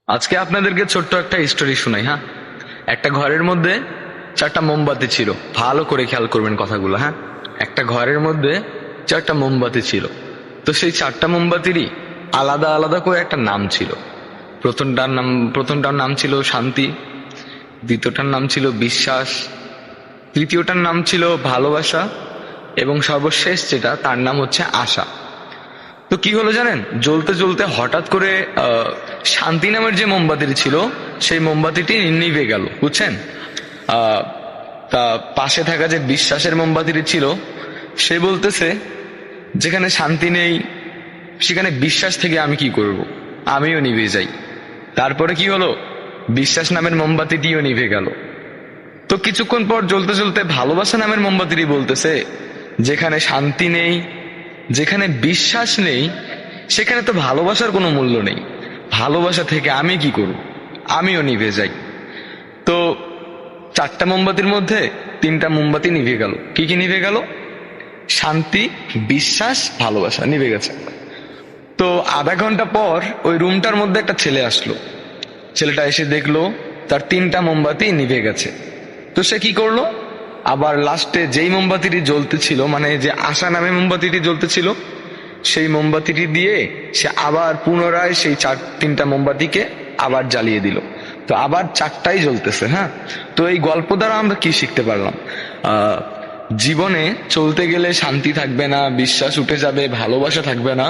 আজকে আপনাদেরকে ছোট্ট একটা স্টোরি শোনাই। হ্যাঁ, একটা ঘরের মধ্যে চারটা মোমবাতি ছিল। ভালো করে খেয়াল করবেন কথাগুলো। হ্যাঁ, একটা ঘরের মধ্যে চারটা মোমবাতি ছিল। তো সেই চারটা মোমবাতিরই আলাদা আলাদা করে একটা নাম ছিল। প্রথমটার নাম ছিল শান্তি, দ্বিতীয়টার নাম ছিল বিশ্বাস, তৃতীয়টার নাম ছিল ভালোবাসা, এবং সর্বশেষ যেটা তার নাম হচ্ছে আশা। তো কি হলো জানেন, জ্বলতে জ্বলতে হঠাৎ করে শান্তি নামের যে মোমবাতিটি ছিল সেই মোমবাতিটি নিভে গেল, বুঝছেন। আহ তা পাশে থাকা যে বিশ্বাসের মোমবাতিটি ছিল সে বলতেছে, যেখানে শান্তি নেই সেখানে বিশ্বাস থেকে আমি কি করব, আমিও নিভে যাই। তারপরে কি হলো, বিশ্বাস নামের মোমবাতিটিও নিভে গেল। তো কিছুক্ষণ পর জ্বলতে জ্বলতে ভালোবাসা নামের মোমবাতিটি বলতেছে, যেখানে শান্তি নেই, যেখানে বিশ্বাস নেই, সেখানে তো ভালোবাসার কোনো মূল্য নেই। ভালোবাসা থেকে আমি কি করব, আমিও নিভে যাই। তো চারটা মোমবাতির মধ্যে তিনটা মোমবাতি নিভে গেল। কি কি নিভে গেল? শান্তি, বিশ্বাস, ভালোবাসা নিভে গেছে। তো আধা ঘন্টা পর ওই রুমটার মধ্যে একটা ছেলে আসলো। ছেলেটা এসে দেখলো তার তিনটা মোমবাতি নিভে গেছে। তো সে কি করলো, আবার লাস্টে যেই মোমবাতিটি জ্বলতেছিল, মানে যে আশা নামে মোমবাতিটি জ্বলতেছিল, সেই মোমবাতিটি দিয়ে সে আবার পুনরায় সেই তিনটা মোমবাতিকে আবার জ্বালিয়ে দিল। তো আবার চারটাই জ্বলতেছে। হ্যাঁ, তো এই গল্প দ্বারা আমরা কি শিখতে পারলাম? আহ জীবনে চলতে গেলে শান্তি থাকবে না, বিশ্বাস উঠে যাবে, ভালোবাসা থাকবে না,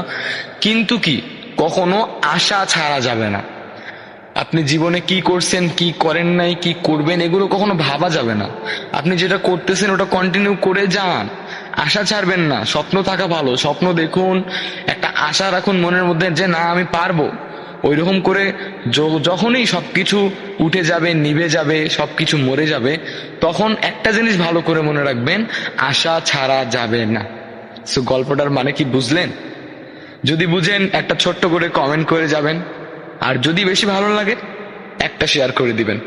কিন্তু কি কখনো আশা ছাড়া যাবে না। আপনি জীবনে কি করছেন, কি করেন নাই, কি করবেন, এগুলো কখনো ভাবা যাবে না। আপনি যেটা করতেছেন ওটা কন্টিনিউ করে যান, আশা ছাড়বেন না। স্বপ্ন থাকা ভালো, স্বপ্ন দেখুন, একটা আশা রাখুন মনের মধ্যে যে না আমি পারবো। ওইরকম করে যখনই সবকিছু উঠে যাবে, নিভে যাবে, সবকিছু মরে যাবে, তখন একটা জিনিস ভালো করে মনে রাখবেন, আশা ছাড়া যাবে না। সো গল্পটার মানে কি বুঝলেন? যদি বুঝেন একটা ছোট্ট করে কমেন্ট করে যাবেন, আর যদি বেশি ভালো লাগে একটা শেয়ার করে দিবেন।